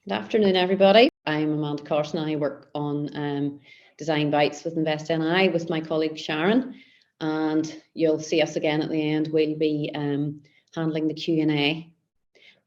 Good afternoon, everybody. I'm Amanda Carson. I work on Design Bites with Invest NI with my colleague Sharon, and you'll see us again at the end. We'll be handling the Q&A.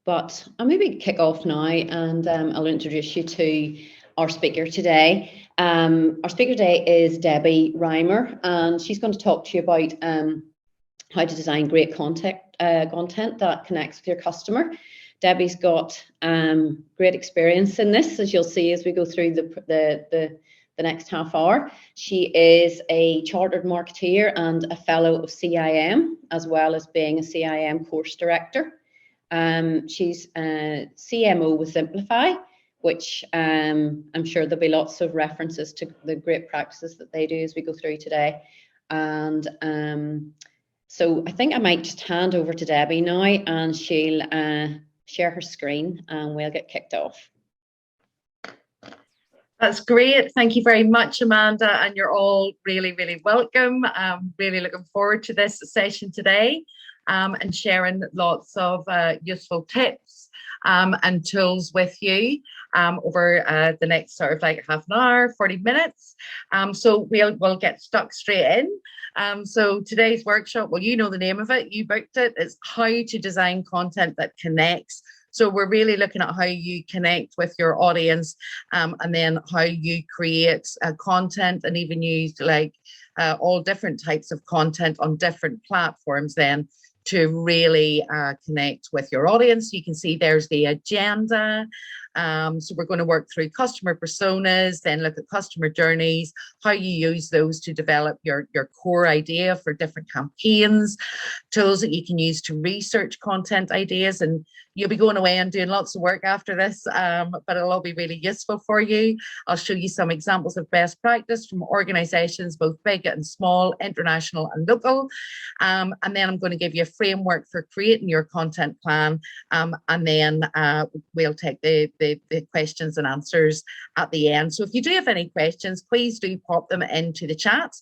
But I'll maybe kick off now, and I'll introduce you to our speaker today. Our speaker today is Debbie Reimer, and she's going to talk to you about how to design great content that connects with your customer. Debbie's got great experience in this, as you'll see as we go through the next half hour. She is a chartered marketeer and a fellow of CIM, as well as being a CIM course director. She's a CMO with Simplify, which I'm sure there'll be lots of references to the great practices that they do as we go through today. And so I think I might just hand over to Debbie now, and she'll share her screen and we'll get kicked off. That's great. Thank you very much, Amanda, and you're all really, really welcome. I'm really looking forward to this session today and sharing lots of useful tips and tools with you over the next sort of like half an hour, 40 minutes. So we'll get stuck straight in. So today's workshop, well, you know the name of it, you booked it. It's how to design content that connects. So we're really looking at how you connect with your audience and then how you create content and even use like all different types of content on different platforms then to really connect with your audience. You can see there's the agenda. So we're going to work through customer personas, then look at customer journeys, how you use those to develop your core idea for different campaigns, tools that you can use to research content ideas. And you'll be going away and doing lots of work after this, but it'll all be really useful for you. I'll show you some examples of best practice from organizations, both big and small, international and local. And then I'm going to give you a framework for creating your content plan. And then we'll take the questions and answers at the end. So if you do have any questions, please do pop them into the chat.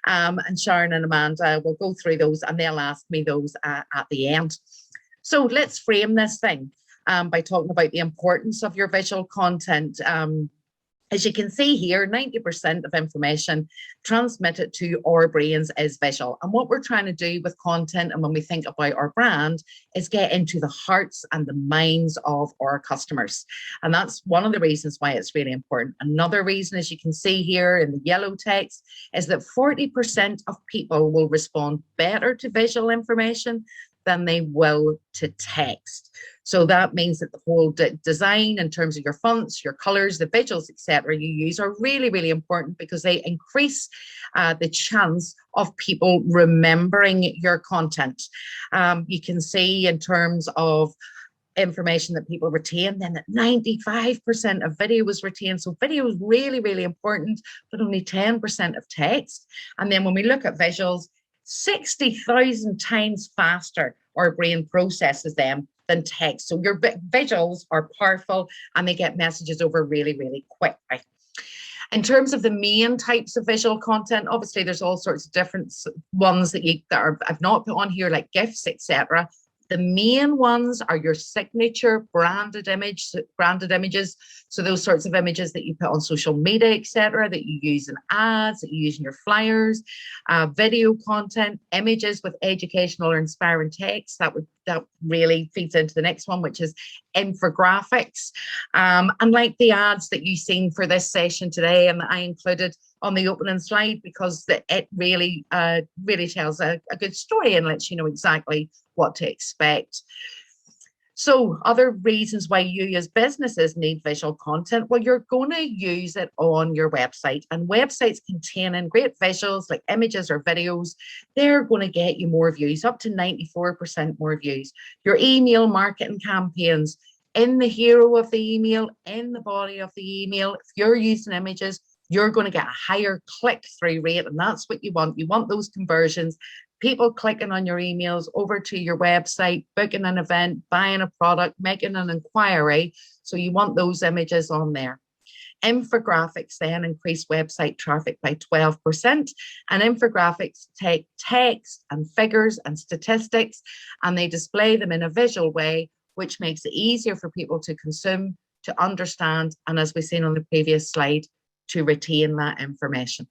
And Sharon and Amanda will go through those and they'll ask me those at the end. So let's frame this thing by talking about the importance of your visual content. As you can see here, 90% of information transmitted to our brains is visual. And what we're trying to do with content and when we think about our brand is get into the hearts and the minds of our customers. And that's one of the reasons why it's really important. Another reason, as you can see here in the yellow text, is that 40% of people will respond better to visual information than they will to text. So that means that the whole design in terms of your fonts, your colors, the visuals, etc. you use are really, really important because they increase the chance of people remembering your content. You can see in terms of information that people retain, then that 95% of video was retained. So video is really, really important, but only 10% of text. And then when we look at visuals, 60,000 times faster our brain processes them than text. So your visuals are powerful and they get messages over really, really quickly. In terms of the main types of visual content, obviously there's all sorts of different ones that I've not put on here, like GIFs, etc. The main ones are your signature branded images. So those sorts of images that you put on social media, etc., that you use in ads, that you use in your flyers, video content, images with educational or inspiring text. That really feeds into the next one, which is infographics. And like the ads that you've seen for this session today, and I included on the opening slide because it really tells a good story and lets you know exactly what to expect. So other reasons why you as businesses need visual content, well, you're going to use it on your website, and websites containing great visuals like images or videos, they're going to get you more views, up to 94% more views. Your email marketing campaigns, in the hero of the email, in the body of the email, if you're using images, you're going to get a higher click-through rate, and that's what you want. You want those conversions, people clicking on your emails over to your website, booking an event, buying a product, making an inquiry. So you want those images on there. Infographics then increase website traffic by 12%, and infographics take text and figures and statistics and they display them in a visual way, which makes it easier for people to consume, to understand, and as we've seen on the previous slide, to retain that information.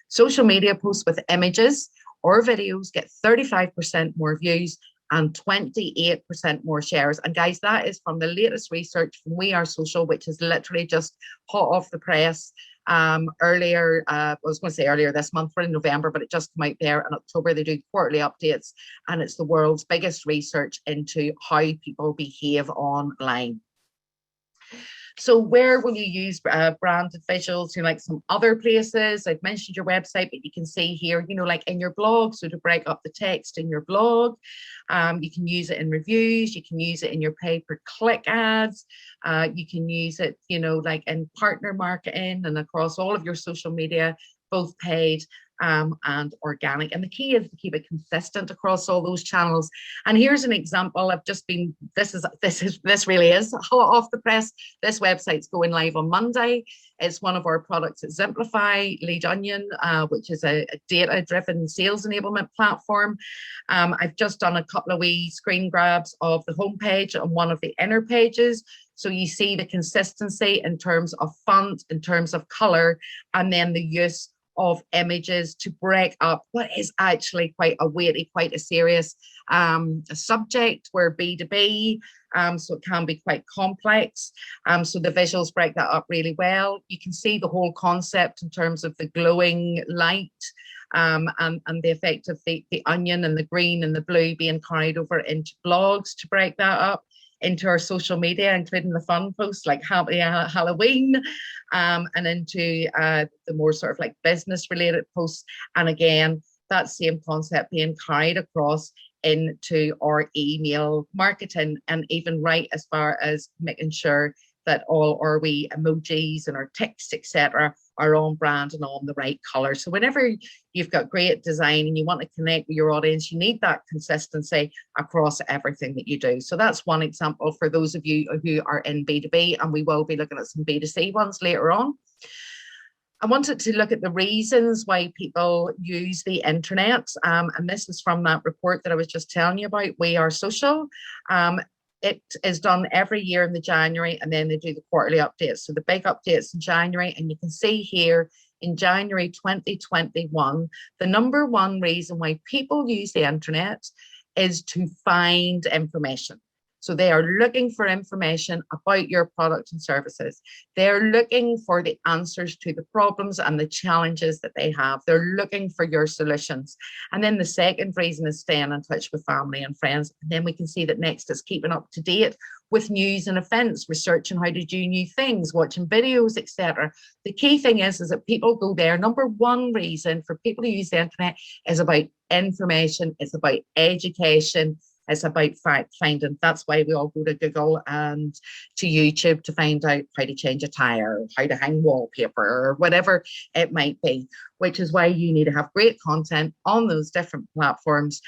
Social media posts with images or videos get 35% more views and 28% more shares. And guys, that is from the latest research from We Are Social, which is literally just hot off the press. Earlier, I was going to say earlier this month, we're in November, but it just came out there in October. They do quarterly updates, and it's the world's biggest research into how people behave online. So where will you use branded visuals? You know, like some other places. I've mentioned your website, but you can see here, you know, like in your blog. So to break up the text in your blog, you can use it in reviews. You can use it in your pay-per-click ads. You can use it, you know, like in partner marketing and across all of your social media, both paid and organic. And the key is to keep it consistent across all those channels. And here's an example. I've just been, this really is hot off the press. This website's going live on Monday. It's one of our products at Zimplify, Lead Onion, which is a data-driven sales enablement platform. I've just done a couple of wee screen grabs of the homepage on one of the inner pages. So you see the consistency in terms of font, in terms of color, and then the use of images to break up what is actually quite a weighty, quite a serious subject. We're B2B, so it can be quite complex. So the visuals break that up really well. You can see the whole concept in terms of the glowing light and the effect of the onion and the green and the blue being carried over into blogs to break that up, into our social media, including the fun posts like Happy Halloween, and into the more sort of like business related posts. And again, that same concept being carried across into our email marketing, and even right as far as making sure that all our wee emojis and our ticks, etc., are on brand and on the right color. So whenever you've got great design and you want to connect with your audience, you need that consistency across everything that you do. So that's one example for those of you who are in B2B, and we will be looking at some B2C ones later on. I wanted to look at the reasons why people use the internet, and this is from that report that I was just telling you about, We Are Social. It is done every year in the January, and then they do the quarterly updates. So the big updates in January, and you can see here in January 2021, the number one reason why people use the internet is to find information. So they are looking for information about your products and services. They're looking for the answers to the problems and the challenges that they have. They're looking for your solutions. And then the second reason is staying in touch with family and friends. And then we can see that next is keeping up to date with news and events, researching how to do new things, watching videos, etc. The key thing is that people go there. Number one reason for people to use the internet is about information. It's about education. It's about fact finding. That's why we all go to Google and to YouTube to find out how to change a tire, how to hang wallpaper, or whatever it might be, which is why you need to have great content on those different platforms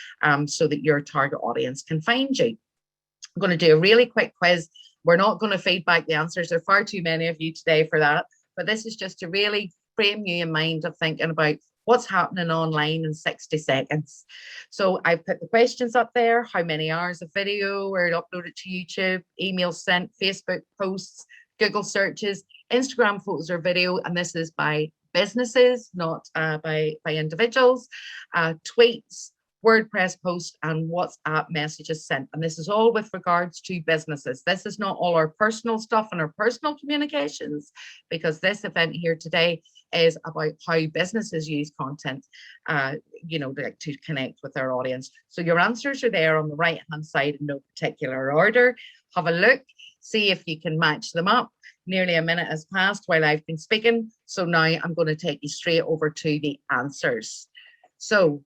so that your target audience can find you. I'm going to do a really quick quiz. We're not going to feed back the answers. There are far too many of you today for that, but this is just to really frame you in mind of thinking about what's happening online in 60 seconds. So I've put the questions up there. How many hours of video were uploaded to YouTube, emails sent, Facebook posts, Google searches, Instagram photos or video, and this is by businesses, not by individuals, tweets, WordPress posts, and WhatsApp messages sent. And this is all with regards to businesses. This is not all our personal stuff and our personal communications, because this event here today is about how businesses use content, to connect with their audience. So your answers are there on the right-hand side in no particular order. Have a look, see if you can match them up. Nearly a minute has passed while I've been speaking. So now I'm going to take you straight over to the answers. So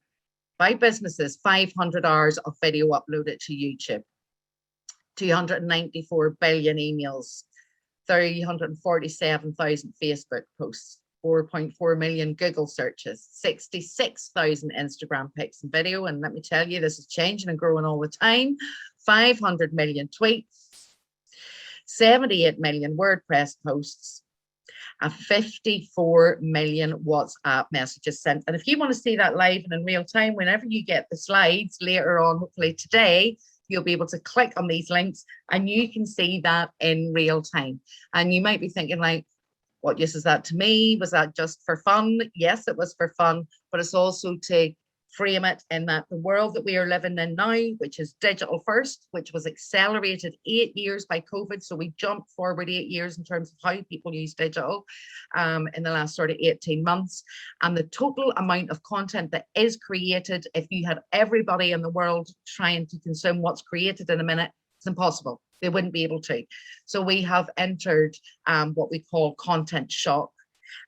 by businesses, 500 hours of video uploaded to YouTube, 294 billion emails, 347,000 Facebook posts, 4.4 million Google searches, 66,000 Instagram pics and video. And let me tell you, this is changing and growing all the time. 500 million tweets, 78 million WordPress posts, and 54 million WhatsApp messages sent. And if you want to see that live and in real time, whenever you get the slides later on, hopefully today, you'll be able to click on these links and you can see that in real time. And you might be thinking like, what use is that to me? Was that just for fun? Yes, it was for fun, but it's also to frame it in that the world that we are living in now, which is digital first, which was accelerated 8 years by COVID. So we jumped forward 8 years in terms of how people use digital in the last sort of 18 months. And the total amount of content that is created, if you had everybody in the world trying to consume what's created in a minute, it's impossible. They wouldn't be able to. So we have entered what we call content shock.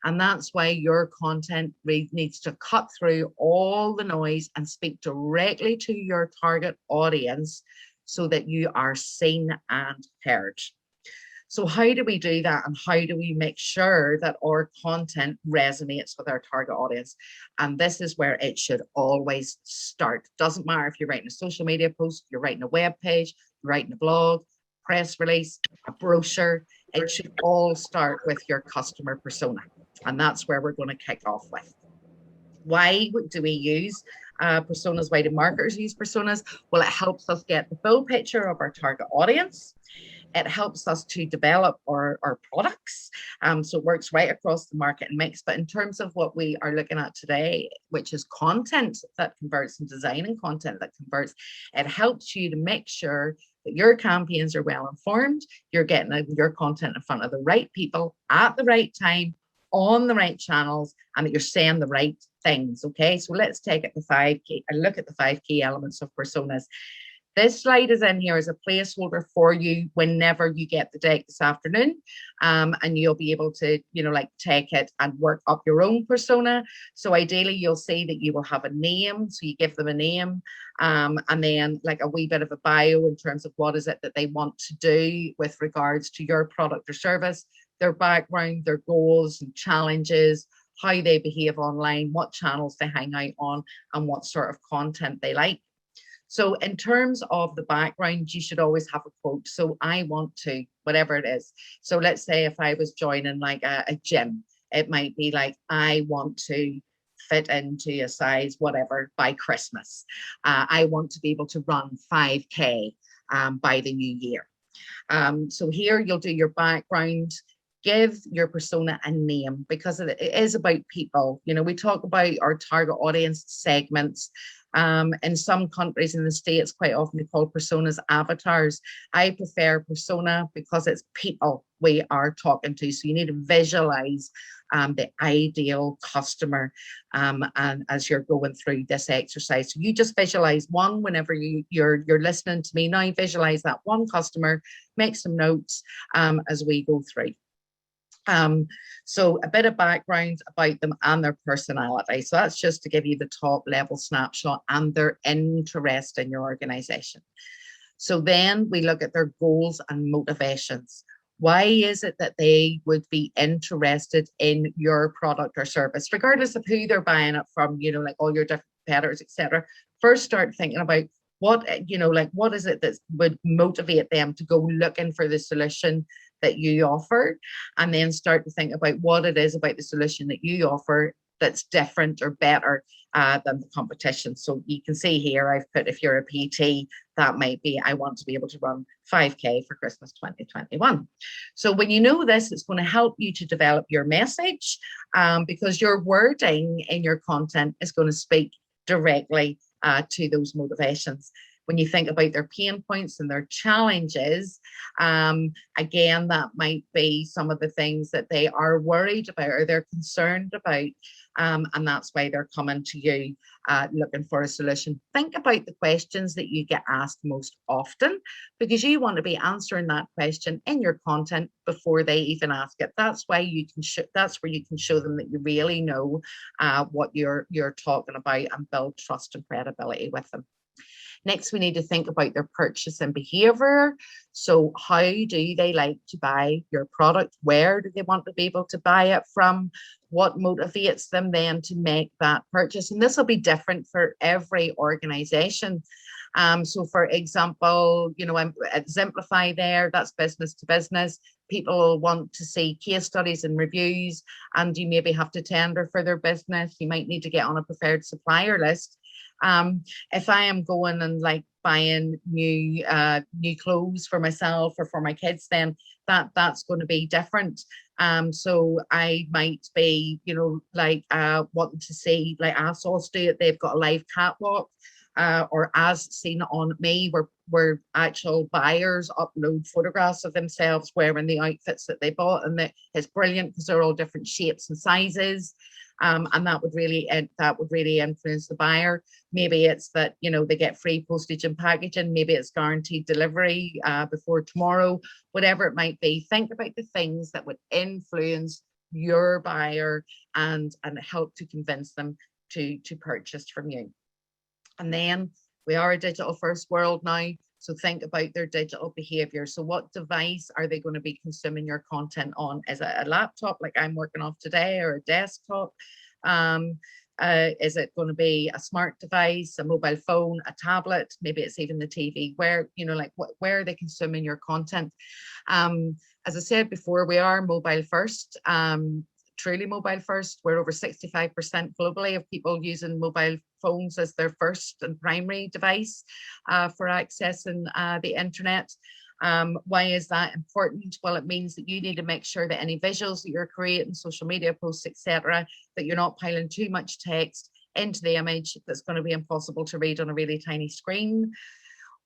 And that's why your content needs to cut through all the noise and speak directly to your target audience so that you are seen and heard. So how do we do that? And how do we make sure that our content resonates with our target audience? And this is where it should always start. Doesn't matter if you're writing a social media post, you're writing a web page, you're writing a blog, press release, a brochure. It should all start with your customer persona. And that's where we're going to kick off with. Why do we use personas? Why do marketers use personas? Well, it helps us get the full picture of our target audience. It helps us to develop our products. So it works right across the market and mix. But in terms of what we are looking at today, which is content that converts and designing content that converts, it helps you to make sure that your campaigns are well informed, you're getting your content in front of the right people at the right time, on the right channels, and that you're saying the right things. Okay, so let's take it look at the 5 key elements of personas. This slide is in here as a placeholder for you whenever you get the deck this afternoon, and you'll be able to, take it and work up your own persona. So ideally, you'll see that you will have a name, so you give them a name, and then like a wee bit of a bio in terms of what is it that they want to do with regards to your product or service, their background, their goals and challenges, how they behave online, what channels they hang out on, and what sort of content they like. So in terms of the background, you should always have a quote. So I want to, whatever it is. So let's say if I was joining like a gym, it might be like, I want to fit into a size whatever by Christmas. I want to be able to run 5K by the new year. So here you'll do your background, give your persona a name, because it is about people. We talk about our target audience segments. In some countries in the States, quite often they call personas avatars. I prefer persona because it's people we are talking to. So you need to visualize the ideal customer and as you're going through this exercise. So you just visualize one whenever you're listening to me. Now visualize that one customer, make some notes as we go through. So a bit of background about them and their personality. So that's just to give you the top level snapshot and their interest in your organization. So then we look at their goals and motivations. Why is it that they would be interested in your product or service, regardless of who they're buying it from, like all your different competitors, etc. First, start thinking about what is it that would motivate them to go looking for the solution that you offer, and then start to think about what it is about the solution that you offer that's different or better than the competition. So you can see here I've put, if you're a PT, that might be, I want to be able to run 5K for Christmas 2021. So when you know this, it's going to help you to develop your message because your wording in your content is going to speak directly to those motivations. When you think about their pain points and their challenges, again, that might be some of the things that they are worried about or they're concerned about. And that's why they're coming to you looking for a solution. Think about the questions that you get asked most often, because you want to be answering that question in your content before they even ask it. That's why you can that's where you can show them that you really know what you're talking about and build trust and credibility with them. Next, we need to think about their purchasing behavior. So how do they like to buy your product? Where do they want to be able to buy it from? What motivates them then to make that purchase? And this will be different for every organization. So for example, I'm at Zemplify there, that's business to business. People want to see case studies and reviews, and you maybe have to tender for their business. You might need to get on a preferred supplier list. If I am going and like buying new clothes for myself or for my kids, then that's going to be different. So I might be, you know, like wanting to see, like ASOS do it, they've got a live catwalk. Or as seen on me, where actual buyers upload photographs of themselves wearing the outfits that they bought, and it's brilliant because they're all different shapes and sizes. And that would really influence the buyer. Maybe it's that, you know, they get free postage and packaging. Maybe it's guaranteed delivery before tomorrow. Whatever it might be, think about the things that would influence your buyer and help to convince them to purchase from you. And then we are a digital first world now. So think about their digital behavior. So what device are they going to be consuming your content on? Is it a laptop like I'm working off today, or a desktop? Is it going to be a smart device, a mobile phone, a tablet? Maybe it's even the TV. Where, you know, like where are they consuming your content? As I said before, we are mobile first. Truly mobile first. We're over 65% globally of people using mobile phones as their first and primary device for accessing the internet. Why is that important? Well, it means that you need to make sure that any visuals that you're creating, social media posts, etc., that you're not piling too much text into the image that's going to be impossible to read on a really tiny screen.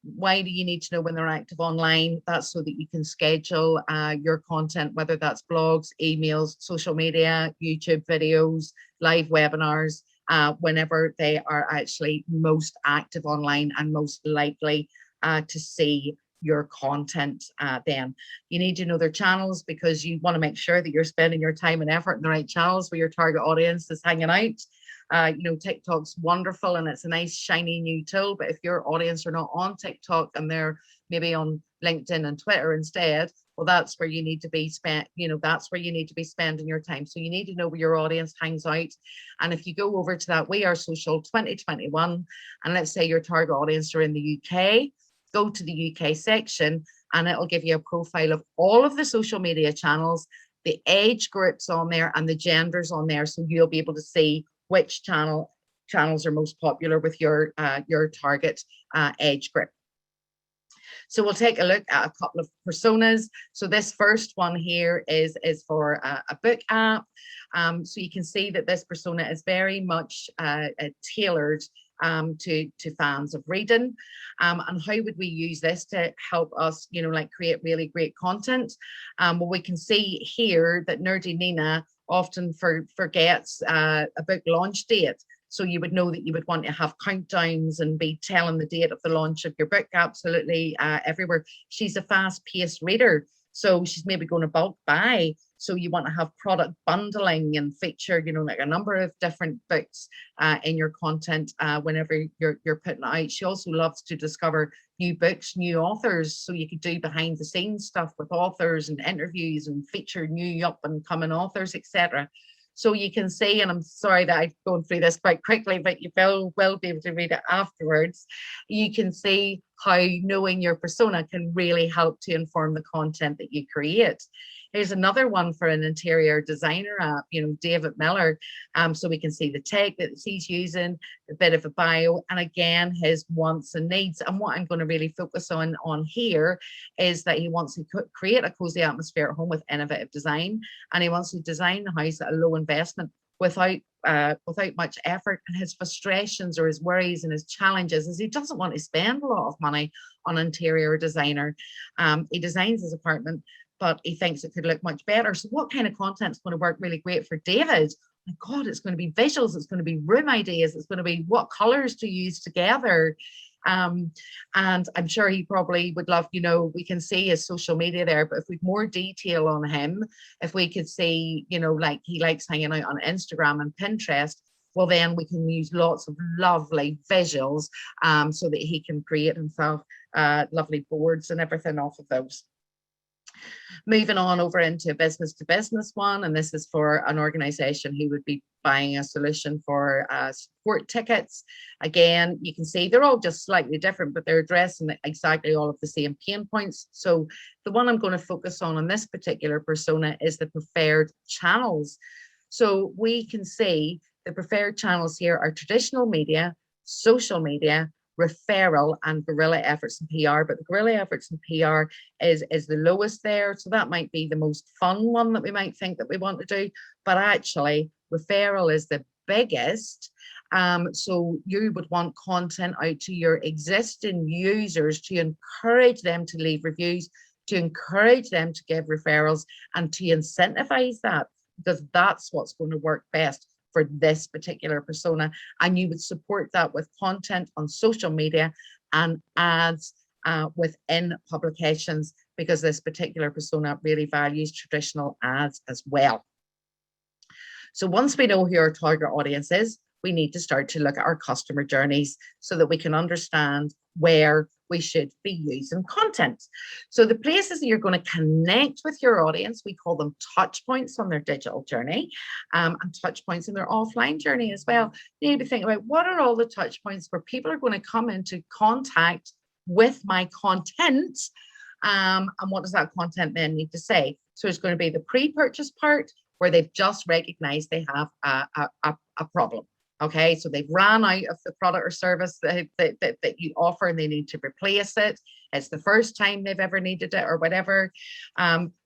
Why do you need to know when they're active online? That's so that you can schedule your content, whether that's blogs, emails, social media, YouTube videos, live webinars, whenever they are actually most active online and most likely to see your content. Then you need to know their channels, because you want to make sure that you're spending your time and effort in the right channels where your target audience is hanging out. You know, TikTok's wonderful and it's a nice shiny new tool, but if your audience are not on TikTok and they're maybe on LinkedIn and Twitter instead, well, that's where you need to be spent, you know, that's where you need to be spending your time. So you need to know where your audience hangs out. And if you go over to that We Are Social 2021, and let's say your target audience are in the UK, go to the UK section and it'll give you a profile of all of the social media channels, the age groups on there and the genders on there. So you'll be able to see which channels are most popular with your target age group. So we'll take a look at a couple of personas. So this first one here is for a book app. So you can see that this persona is very much tailored to fans of reading. And how would we use this to help us, you know, like create really great content? Well, we can see here that Nerdy Nina often forgets a book launch date. So you would know that you would want to have countdowns and be telling the date of the launch of your book absolutely everywhere. She's a fast-paced reader, so she's maybe going to bulk buy. So you want to have product bundling and feature, you know, like a number of different books in your content whenever you're putting it out. She also loves to discover new books, new authors. So you could do behind the scenes stuff with authors and interviews and feature new up and coming authors, etc. So you can see, and I'm sorry that I've gone through this quite quickly, but you will be able to read it afterwards. You can see how knowing your persona can really help to inform the content that you create. Here's another one for an interior designer app, you know, David Miller. So we can see the tech that he's using, a bit of a bio, and again, his wants and needs. And what I'm going to really focus on here is that he wants to create a cozy atmosphere at home with innovative design, and he wants to design the house at a low investment without much effort. And his frustrations or his worries and his challenges is he doesn't want to spend a lot of money on an interior designer. He designs his apartment, but he thinks it could look much better. So what kind of content is going to work really great for David? My God, it's going to be visuals, it's going to be room ideas, it's going to be what colors to use together. And I'm sure he probably would love, you know, we can see his social media there, but if we've more detail on him, if we could see, you know, like he likes hanging out on Instagram and Pinterest, well, then we can use lots of lovely visuals so that he can create himself lovely boards and everything off of those. Moving on over into a business to business one, and this is for an organization who would be buying a solution for support tickets. Again, you can see they're all just slightly different, but they're addressing exactly all of the same pain points. So the one I'm going to focus on this particular persona is the preferred channels. So we can see the preferred channels here are traditional media, social media, referral, and guerrilla efforts and PR. But the guerrilla efforts and PR is the lowest there. So that might be the most fun one that we might think that we want to do. But actually, referral is the biggest. So you would want content out to your existing users to encourage them to leave reviews, to encourage them to give referrals, and to incentivize that, because that's what's going to work best for this particular persona. And you would support that with content on social media and ads within publications, because this particular persona really values traditional ads as well. So once we know who our target audience is, we need to start to look at our customer journeys so that we can understand where we should be using content. So the places that you're going to connect with your audience, we call them touch points on their digital journey, and touch points in their offline journey as well. You need to think about, what are all the touch points where people are going to come into contact with my content, and what does that content then need to say? So it's going to be the pre-purchase part, where they've just recognized they have a problem. Okay, so they've ran out of the product or service that you offer and they need to replace it. It's the first time they've ever needed it or whatever.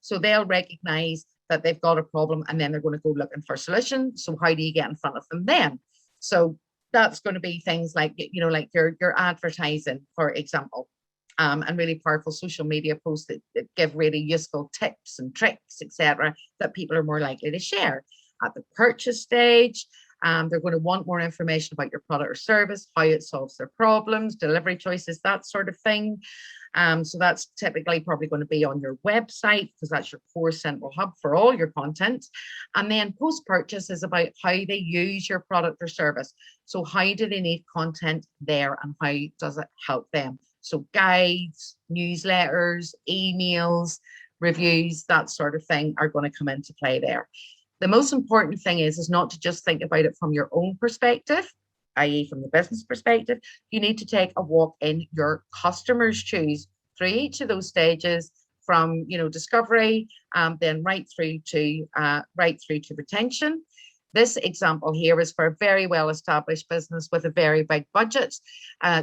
So they'll recognize that they've got a problem, and then they're going to go looking for a solution. So how do you get in front of them then? So that's going to be things like, like your advertising, for example, and really powerful social media posts that give really useful tips and tricks, etc., that people are more likely to share. At the purchase stage, they're going to want more information about your product or service, how it solves their problems, delivery choices, that sort of thing. So that's typically probably going to be on your website, because that's your core central hub for all your content. And then post-purchase is about how they use your product or service. So how do they need content there, and how does it help them? So guides, newsletters, emails, reviews, that sort of thing are going to come into play there. The most important thing is not to just think about it from your own perspective, i.e. from the business perspective. You need to take a walk in your customers' shoes through each of those stages, from discovery, then right through to retention. This example here is for a very well-established business with a very big budget.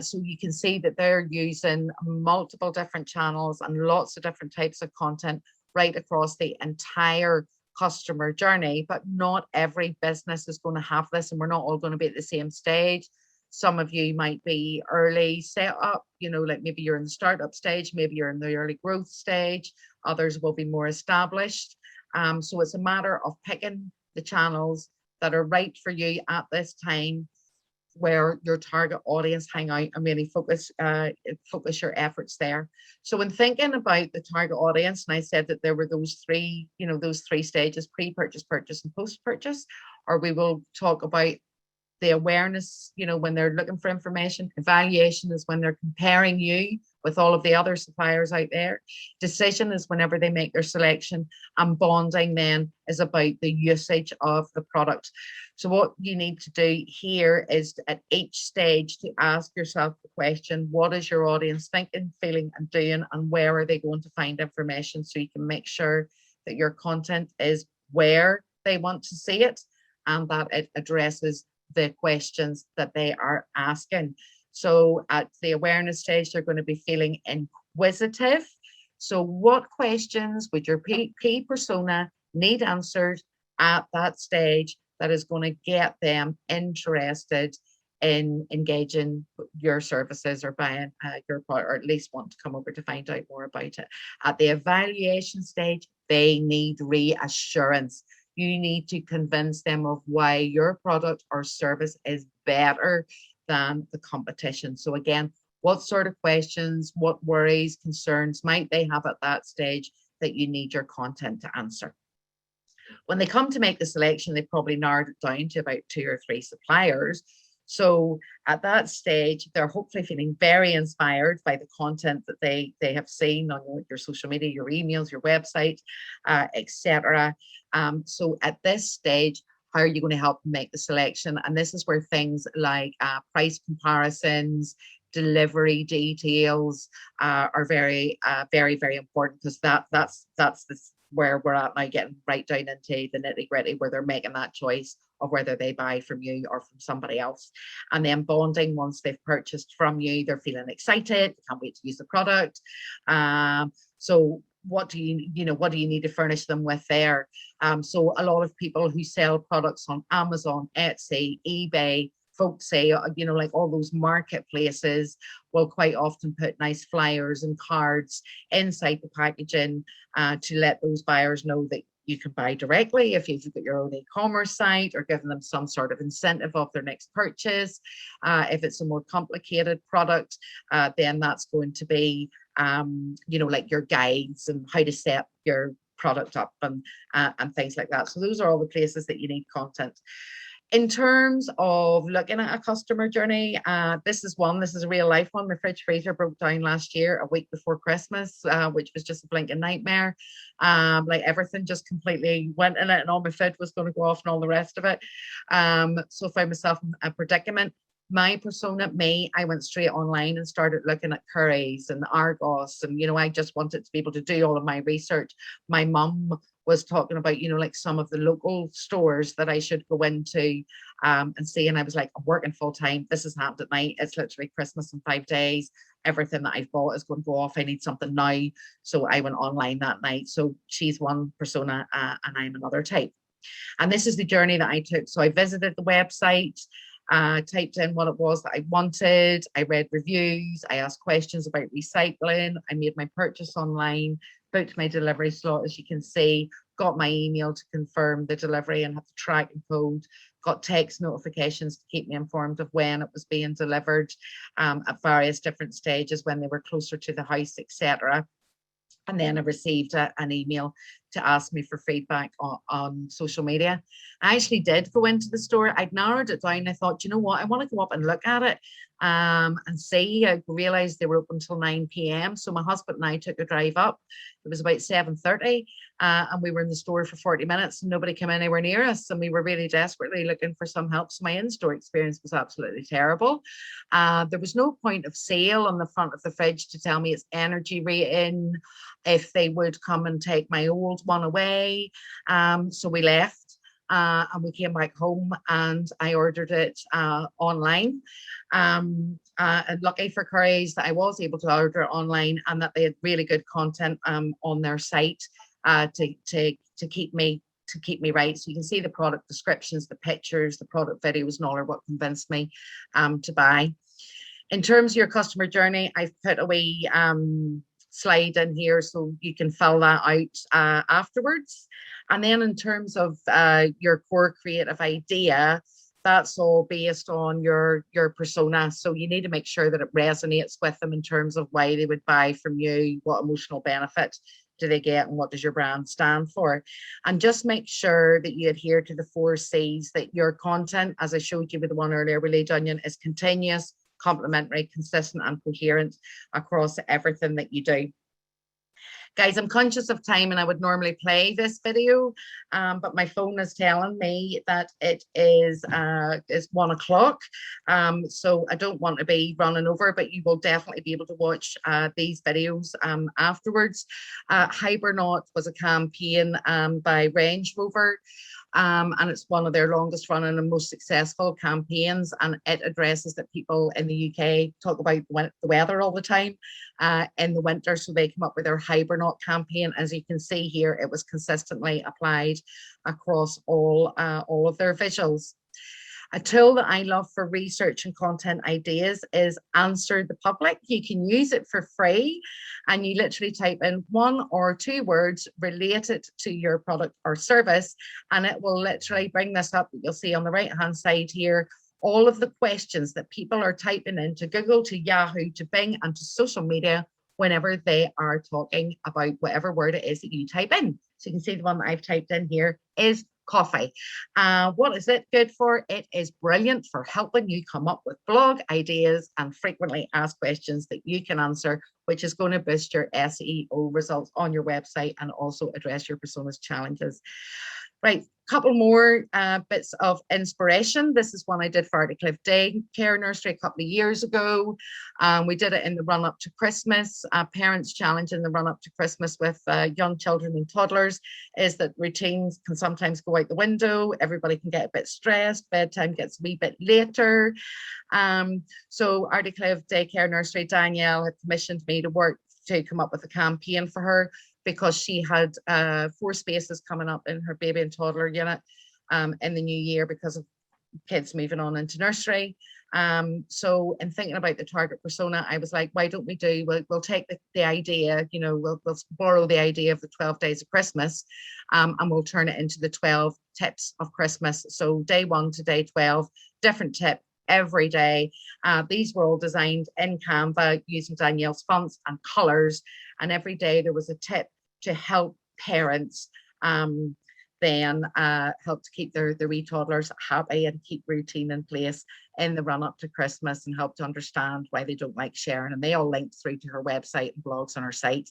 So you can see that they're using multiple different channels and lots of different types of content right across the entire customer journey. But not every business is going to have this, and we're not all going to be at the same stage. Some of you might be early set up, like maybe you're in the startup stage, maybe you're in the early growth stage. Others will be more established. So it's a matter of picking the channels that are right for you at this time, where your target audience hang out, and really focus your efforts there. So when thinking about the target audience, and I said that there were those three stages: pre-purchase, purchase, and post-purchase, or we will talk about the awareness, when they're looking for information. Evaluation is when they're comparing you with all of the other suppliers out there. Decision is whenever they make their selection, and bonding then is about the usage of the product. So what you need to do here is at each stage to ask yourself the question: what is your audience thinking, feeling, and doing, and where are they going to find information, so you can make sure that your content is where they want to see it, and that it addresses the questions that they are asking. So at the awareness stage, they're going to be feeling inquisitive. So what questions would your key persona need answered at that stage that is going to get them interested in engaging your services or buying your product, or at least want to come over to find out more about it? At the evaluation stage, they need reassurance. You need to convince them of why your product or service is better than the competition. So again, what sort of questions, what worries, concerns might they have at that stage that you need your content to answer? When they come to make the selection, they probably narrowed it down to about 2 or 3 suppliers. So at that stage, they're hopefully feeling very inspired by the content that they have seen on your social media, your emails, your website, etc. So at this stage, how are you going to help them make the selection? And this is where things like price comparisons, delivery details are very, very, very important, because that's where we're at now, getting right down into the nitty gritty, where they're making that choice of whether they buy from you or from somebody else. And then bonding, once they've purchased from you, they're feeling excited, can't wait to use the product. So what do you need to furnish them with there? So a lot of people who sell products on Amazon, Etsy, eBay, folks say, like all those marketplaces will quite often put nice flyers and cards inside the packaging to let those buyers know that you can buy directly if you've got your own e-commerce site, or giving them some sort of incentive of their next purchase. If it's a more complicated product, then that's going to be, like your guides and how to set your product up and things like that. So those are all the places that you need content. In terms of looking at a customer journey, this is a real life one. My fridge freezer broke down last year, a week before Christmas, which was just a blinking nightmare. Like everything just completely went in it, and all my food was going to go off and all the rest of it. So I found myself in a predicament. My persona, I went straight online and started looking at Currys and Argos, and I just wanted to be able to do all of my research. My mum was talking about, like some of the local stores that I should go into and see. And I was like, I'm working full time. This has happened at night. It's literally Christmas in 5 days. Everything that I've bought is going to go off. I need something now. So I went online that night. So she's one persona and I'm another type. And this is the journey that I took. So I visited the website, typed in what it was that I wanted. I read reviews. I asked questions about recycling. I made my purchase online, booked my delivery slot, as you can see, got my email to confirm the delivery and have the tracking code, got text notifications to keep me informed of when it was being delivered at various different stages, when they were closer to the house, etc. And then I received an email to ask me for feedback on social media. I actually did go into the store. I'd narrowed it down. I thought, you know what, I want to go up and look at it and see. I realized they were open until 9 p.m. So my husband and I took a drive up. It was about 7:30 and we were in the store for 40 minutes and nobody came anywhere near us. And we were really desperately looking for some help. So my in-store experience was absolutely terrible. There was no point of sale on the front of the fridge to tell me its energy rating, if they would come and take my old one away. So we left and we came back home and I ordered it online. And lucky for Currys that I was able to order it online and that they had really good content on their site to keep me right. So you can see the product descriptions, the pictures, the product videos, and all are what convinced me to buy. In terms of your customer journey, I've put a wee slide in here so you can fill that out afterwards. And then in terms of your core creative idea, that's all based on your persona. So you need to make sure that it resonates with them in terms of why they would buy from you, what emotional benefit do they get, and what does your brand stand for. And just make sure that you adhere to the 4 C's, that your content, as I showed you with the one earlier with Lead Onion, is continuous, complementary, consistent, and coherent across everything that you do. Guys, I'm conscious of time and I would normally play this video, but my phone is telling me that it is 1 o'clock. So I don't want to be running over, but you will definitely be able to watch these videos afterwards. Hibernaut was a campaign by Range Rover. And it's one of their longest running and most successful campaigns, and it addresses that people in the UK talk about the weather all the time in the winter, so they come up with their Hibernaut campaign. As you can see here, it was consistently applied across all of their visuals. A tool that I love for research and content ideas is Answer the Public. You can use it for free and you literally type in 1 or 2 words related to your product or service, and it will literally bring this up. You'll see on the right hand side here all of the questions that people are typing into Google, to Yahoo, to Bing, and to social media whenever they are talking about whatever word it is that you type in. So you can see the one that I've typed in here is coffee. What is it good for? It is brilliant for helping you come up with blog ideas and frequently asked questions that you can answer, which is going to boost your SEO results on your website and also address your persona's challenges. Right, couple more bits of inspiration. This is one I did for Ardicliff Daycare Nursery a couple of years ago. We did it in the run up to Christmas. Parents challenge in the run up to Christmas with young children and toddlers is that routines can sometimes go out the window. Everybody can get a bit stressed. Bedtime gets a wee bit later. So Ardicliff Daycare Nursery, Danielle had commissioned me to come up with a campaign for her, because she had 4 spaces coming up in her baby and toddler unit in the new year because of kids moving on into nursery. So in thinking about the target persona, I was like, why don't we'll take the idea, we'll borrow the idea of the 12 days of Christmas, and we'll turn it into the 12 tips of Christmas. So day 1 to day 12, different tip every day. These were all designed in Canva using Danielle's fonts and colors. And every day there was a tip to help parents then help to keep their wee toddlers happy and keep routine in place in the run up to Christmas, and help to understand why they don't like sharing. And they all linked through to her website and blogs on her site.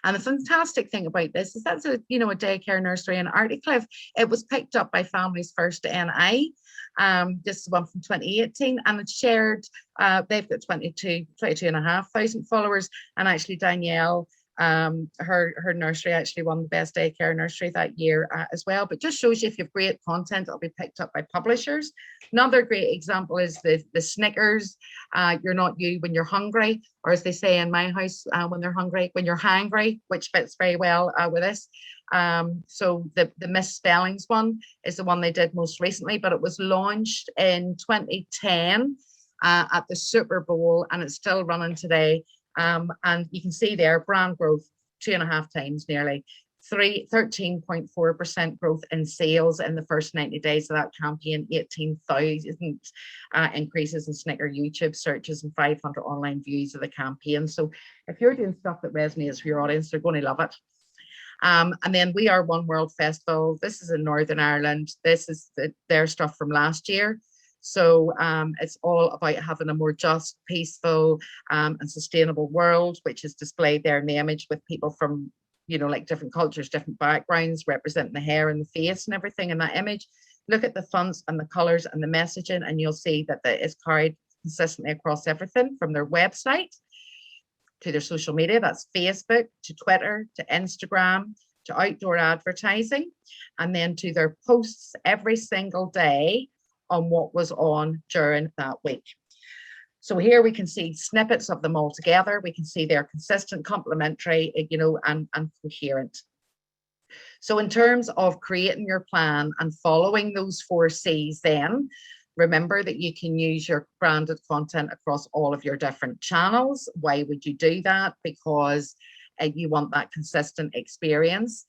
And the fantastic thing about this is that's a daycare nursery in Ardicliff. It was picked up by Families First NI. This is one from 2018, and it's shared. They've got 22,500 followers, and actually Danielle, her nursery actually won the best daycare nursery that year as well. But just shows you, if you have great content, it'll be picked up by publishers. Another great example is the Snickers. You're not you when you're hungry, or as they say in my house, when you're hangry, which fits very well with this. So the misspellings one is the one they did most recently, but it was launched in 2010 at the Super Bowl, and it's still running today. And you can see there brand growth 2.5 times nearly, 13.4% growth in sales in the first 90 days of that campaign, 18,000 increases in Snicker YouTube searches, and 500 online views of the campaign. So if you're doing stuff that resonates for your audience, they're going to love it. And then We Are One World Festival. This is in Northern Ireland. This is their stuff from last year. So it's all about having a more just, peaceful, and sustainable world, which is displayed there in the image with people from, like different cultures, different backgrounds, representing the hair and the face and everything in that image. Look at the fonts and the colors and the messaging, and you'll see that it's carried consistently across everything from their website to their social media. That's Facebook, to Twitter, to Instagram, to outdoor advertising, and then to their posts every single day on what was on during that week. So here we can see snippets of them all together. We can see they're consistent, complementary, and coherent. So in terms of creating your plan and following those 4 C's, then remember that you can use your branded content across all of your different channels. Why would you do that? Because you want that consistent experience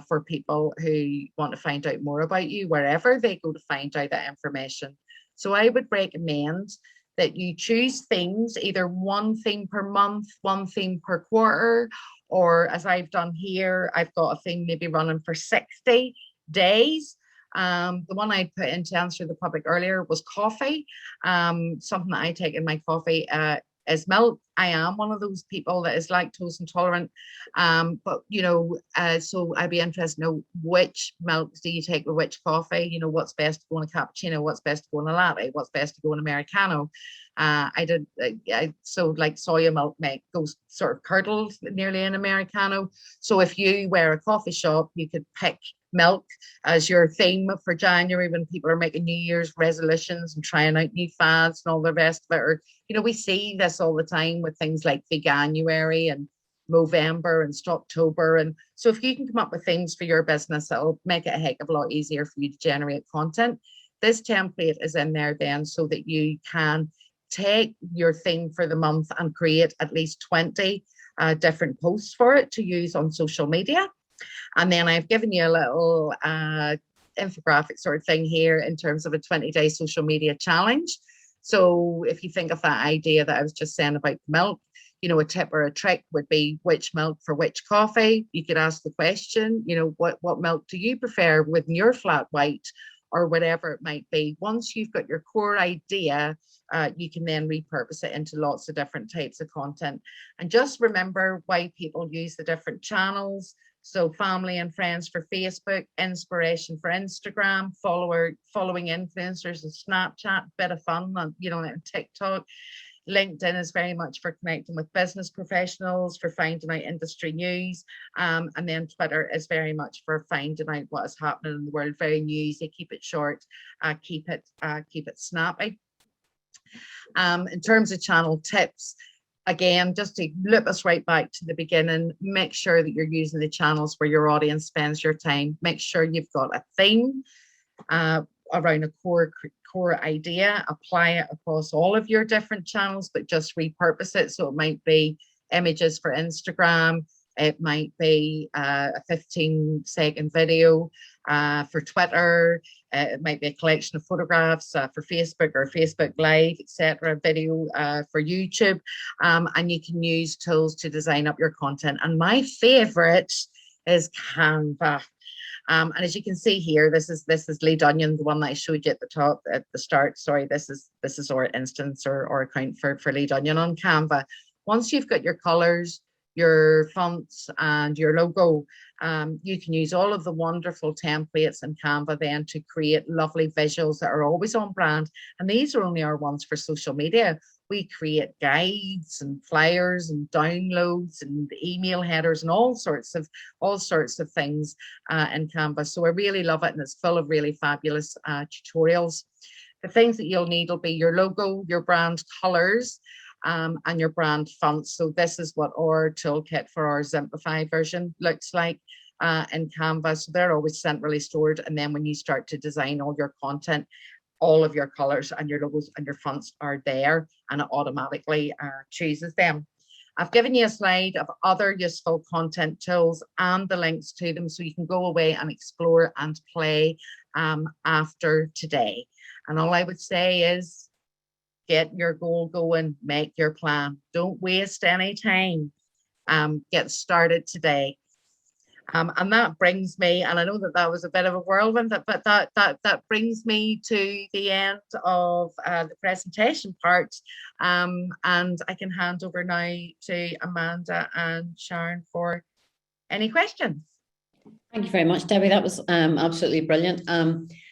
for people who want to find out more about you wherever they go to find out that information. So I would recommend that you choose themes, either one theme per month, one theme per quarter, or as I've done here, I've got a theme maybe running for 60 days. The one I put in to answer the public earlier was coffee. Something that I take in my coffee is milk. I am one of those people that is lactose intolerant, but so I'd be interested to know which milks do you take with which coffee. What's best to go in a cappuccino, what's best to go in a latte, what's best to go in Americano. So like soya milk goes sort of curdled nearly in Americano. So if you were a coffee shop, you could pick milk as your theme for January, when people are making New Year's resolutions and trying out new fads and all the rest of it. Or, we see this all the time with things like Veganuary and Movember and Stoptober. And so if you can come up with things for your business, it'll make it a heck of a lot easier for you to generate content. This template is in there then so that you can take your theme for the month and create at least 20 different posts for it to use on social media. And then I've given you a little infographic sort of thing here in terms of a 20-day social media challenge. So if you think of that idea that I was just saying about milk, a tip or a trick would be which milk for which coffee. You could ask the question, what milk do you prefer within your flat white, or whatever it might be. Once you've got your core idea, you can then repurpose it into lots of different types of content. And just remember why people use the different channels. So family and friends for Facebook, inspiration for Instagram, following influencers and Snapchat, bit of fun, and and TikTok. LinkedIn is very much for connecting with business professionals, for finding out industry news. And then Twitter is very much for finding out what is happening in the world. Very newsy, keep it short, keep it snappy. In terms of channel tips, again, just to loop us right back to the beginning, make sure that you're using the channels where your audience spends your time. Make sure you've got a theme around a core idea, apply it across all of your different channels, but just repurpose it. So it might be images for Instagram, it might be a 15-second video for Twitter, it might be a collection of photographs for Facebook or Facebook Live, etc., video for YouTube, and you can use tools to design up your content. And my favorite is Canva. And as you can see here, this is Lead Onion, the one that I showed you at the top at the start. Sorry, this is our instance or account for Lead Onion on Canva. Once you've got your colors, your fonts, and your logo, you can use all of the wonderful templates in Canva then to create lovely visuals that are always on brand. And these are only our ones for social media. We create guides and flyers and downloads and email headers and all sorts of things in Canva. So I really love it, and it's full of really fabulous tutorials. The things that you'll need will be your logo, your brand colors, and your brand fonts. So this is what our toolkit for our Zimplify version looks like in Canva. So they're always centrally stored, and then when you start to design all your content, all of your colors and your logos and your fonts are there, and it automatically chooses them. I've given you a slide of other useful content tools and the links to them, so you can go away and explore and play after today. And all I would say is get your goal going, make your plan. Don't waste any time. Get started today. And that brings me, and I know that was a bit of a whirlwind, but that brings me to the end of the presentation part. And I can hand over now to Amanda and Sharon for any questions. Thank you very much, Debbie. That was absolutely brilliant.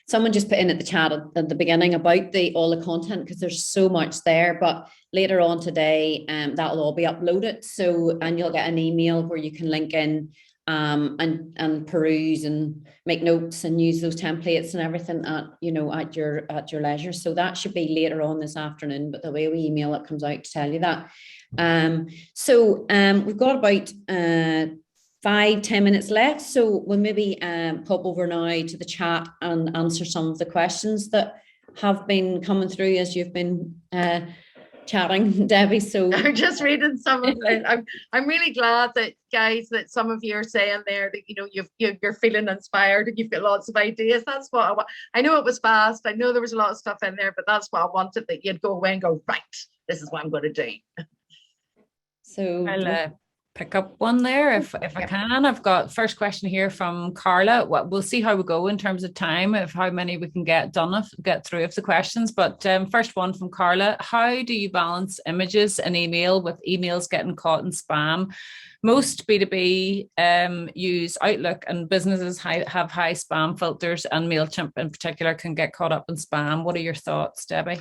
Someone just put in at the chat at the beginning about all the content, because there's so much there, but later on today that'll all be uploaded. So, and you'll get an email where you can link in and peruse and make notes and use those templates and everything at your leisure. So that should be later on this afternoon, but the way we email it comes out to tell you that. We've got about 5-10 minutes left, so we'll maybe pop over now to the chat and answer some of the questions that have been coming through as you've been chatting, Debbie. So I'm just reading some of it. I'm really glad that, guys, that some of you are saying there that you're feeling inspired and you've got lots of ideas. That's what I want. I know it was fast. I know there was a lot of stuff in there, but that's what I wanted, that you'd go away and go, right, this is what I'm going to do. So I'll pick up one there if I can. I've got first question here from Carla. We'll see how we go in terms of time, of how many we can get through of the questions. But first one from Carla: how do you balance images and email with emails getting caught in spam? Most B2B use Outlook, and businesses have high spam filters, and MailChimp in particular can get caught up in spam. What are your thoughts, Debbie?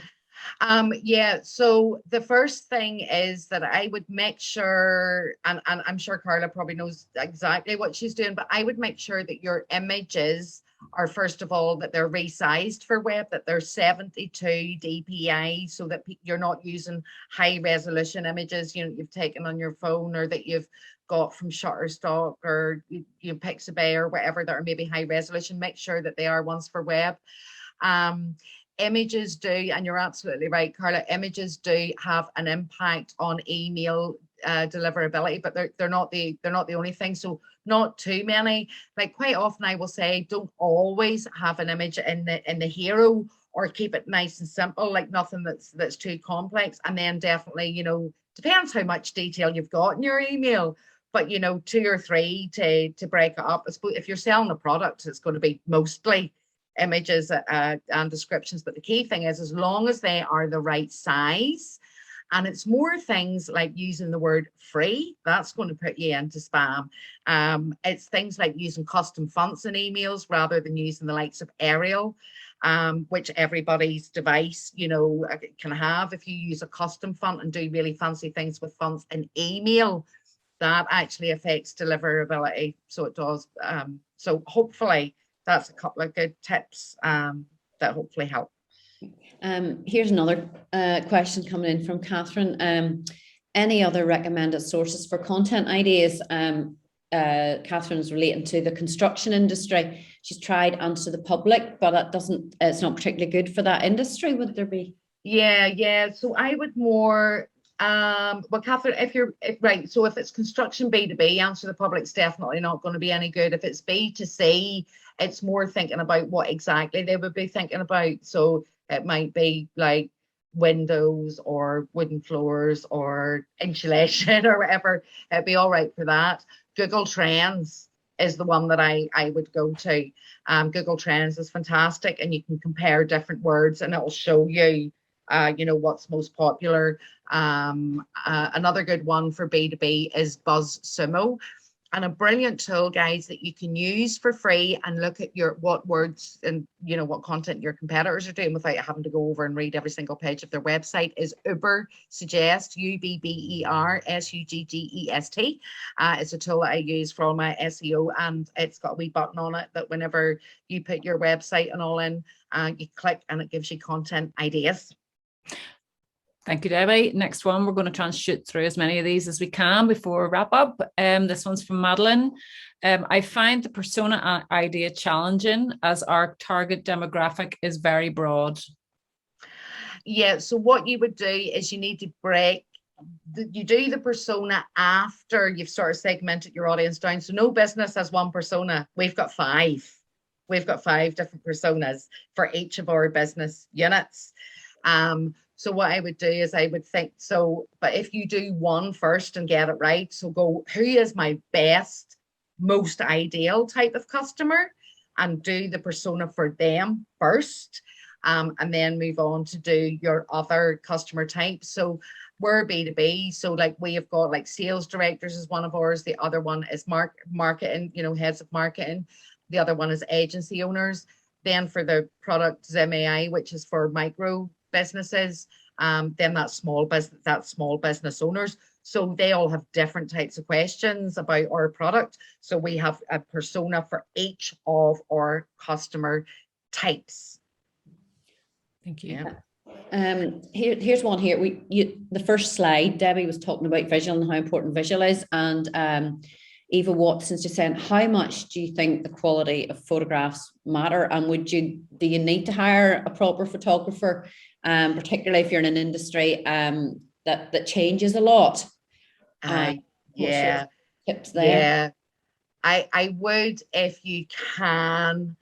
Yeah, so the first thing is that I would make sure, and I'm sure Carla probably knows exactly what she's doing, but I would make sure that your images are, first of all, that they're resized for web, that they're 72 dpi, so that you're not using high resolution images you've taken on your phone, or that you've got from Shutterstock or Pixabay or whatever that are maybe high resolution. Make sure that they are ones for web. Images do, and you're absolutely right, Carla, images do have an impact on email deliverability, but they're not the only thing. So not too many. Like, quite often I will say, don't always have an image in the hero, or keep it nice and simple, like nothing that's too complex. And then definitely, depends how much detail you've got in your email, but 2 or 3 to break it up. I suppose if you're selling a product, it's going to be mostly images and descriptions, but the key thing is, as long as they are the right size And it's more things like using the word free. That's going to put you into spam. It's things like using custom fonts in emails rather than using the likes of Arial, which everybody's device, can have. If you use a custom font and do really fancy things with fonts in email, that actually affects deliverability. So it does. So hopefully that's a couple of good tips that hopefully help. Here's another question coming in from Catherine. Any other recommended sources for content ideas? Catherine's relating to the construction industry. She's tried Answer the Public, but it's not particularly good for that industry. Would there be? Yeah. So I would more, well, Catherine, right, so if it's construction B2B, Answer the Public's definitely not going to be any good. If it's B2C, it's more thinking about what exactly they would be thinking about. So it might be like windows or wooden floors or insulation or whatever. It'd be all right for that. Google Trends is the one that I would go to. Google Trends is fantastic, and you can compare different words and it will show you what's most popular. Another good one for B2B is BuzzSumo, and a brilliant tool, guys, that you can use for free and look at what words and what content your competitors are doing without having to go over and read every single page of their website, is Ubersuggest, UBBERSUGGEST. It's a tool that I use for all my SEO, and it's got a wee button on it that whenever you put your website and all in, you click and it gives you content ideas. Thank you, Debbie. Next one, we're going to try and shoot through as many of these as we can before we wrap up. This one's from Madeline. I find the persona idea challenging as our target demographic is very broad. Yeah, so what you would do is you need to you do the persona after you've sort of segmented your audience down. So no business has one persona. We've got 5. We've got 5 different personas for each of our business units. So what I would do is I would think, but if you do one first and get it right, so go, who is my best, most ideal type of customer, and do the persona for them first, and then move on to do your other customer types. So we're B2B, so like we have got like sales directors is one of ours. The other one is marketing, heads of marketing. The other one is agency owners. Then for the product ZimAI, which is for micro businesses, then that's small business owners. So they all have different types of questions about our product. So we have a persona for each of our customer types. Thank you. Yeah. Here's one here. The first slide, Debbie was talking about visual and how important visual is, and Eva Watson's just saying, how much do you think the quality of photographs matter, and do you need to hire a proper photographer, particularly if you're in an industry that changes a lot? Yeah. Tips there? Yeah. I would, if you can,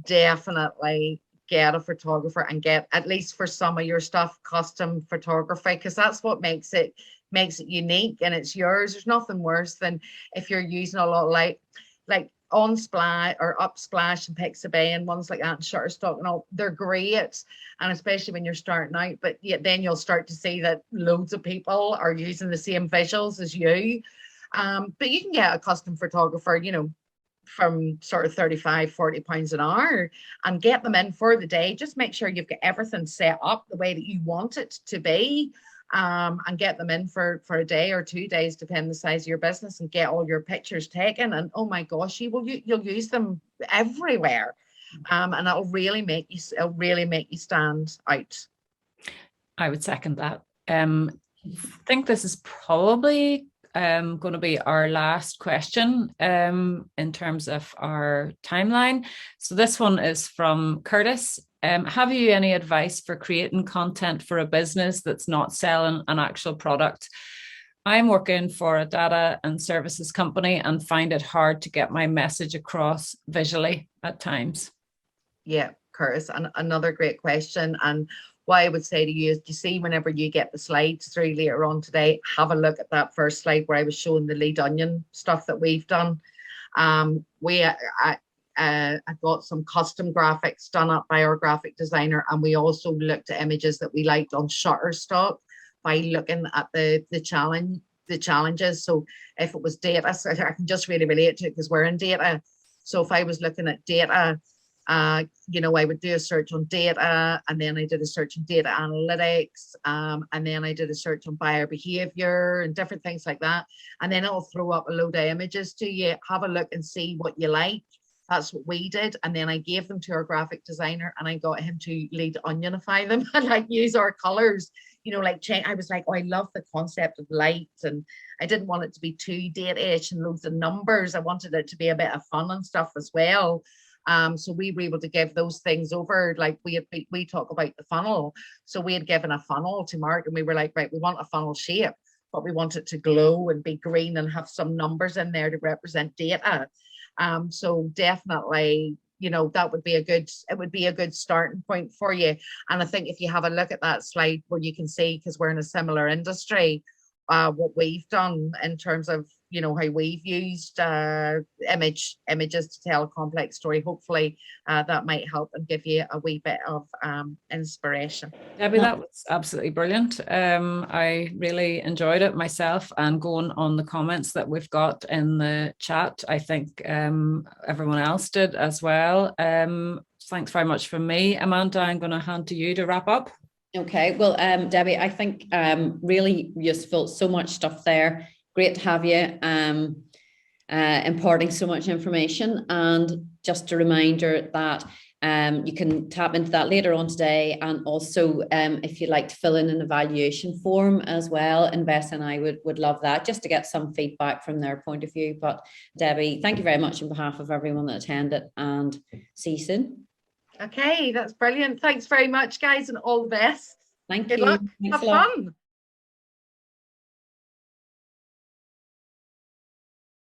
definitely get a photographer and get, at least for some of your stuff, custom photography, because that's what makes it unique and it's yours. There's nothing worse than if you're using a lot of like Unsplash or Upsplash and Pixabay and ones like that and Shutterstock and all. They're great, and especially when you're starting out, but then you'll start to see that loads of people are using the same visuals as you. But you can get a custom photographer, from sort of 35, 40 pounds an hour, and get them in for the day. Just make sure you've got everything set up the way that you want it to be. And get them in for a day or 2 days, depending the size of your business, and get all your pictures taken. And oh my gosh, you'll use them everywhere, and it'll really make you stand out. I would second that. I think this is probably going to be our last question in terms of our timeline. So this one is from Curtis. Have you any advice for creating content for a business that's not selling an actual product? I'm working for a data and services company and find it hard to get my message across visually at times. Yeah, Curtis, another great question. And what I would say to you is, you see, whenever you get the slides through later on today, have a look at that first slide where I was showing the lead onion stuff that we've done. I got some custom graphics done up by our graphic designer, and we also looked at images that we liked on Shutterstock. by looking at the challenges. So if it was data, so I can just really relate to it because we're in data. So if I was looking at data, I would do a search on data, and then I did a search on data analytics, and then I did a search on buyer behavior and different things like that. And then it'll throw up a load of images to you. Have a look and see what you like. That's what we did. And then I gave them to our graphic designer, and I got him to lead onionify them and like use our colors, I was like, oh, I love the concept of light, and I didn't want it to be too data-ish and loads of numbers. I wanted it to be a bit of fun and stuff as well. So we were able to give those things over. Like we talk about the funnel. So we had given a funnel to Mark, and we were like, right, we want a funnel shape, but we want it to glow and be green and have some numbers in there to represent data. So definitely, that would be a good starting point for you. And I think if you have a look at that slide where you can see, because we're in a similar industry, what we've done in terms of how we've used images to tell a complex story. Hopefully that might help and give you a wee bit of inspiration. Debbie, that was absolutely brilliant. I really enjoyed it myself, and going on the comments that we've got in the chat, I think everyone else did as well. Thanks very much from me. Amanda, I'm going to hand to you to wrap up. Okay, well, Debbie, I think really useful, so much stuff there. Great to have you imparting so much information. And just a reminder that you can tap into that later on today. And also, if you'd like to fill in an evaluation form as well, Invest and I would love that, just to get some feedback from their point of view. But Debbie, thank you very much on behalf of everyone that attended, and see you soon. Okay, that's brilliant. Thanks very much, guys, and all the best. Thank you. Good luck. Thanks Have fun.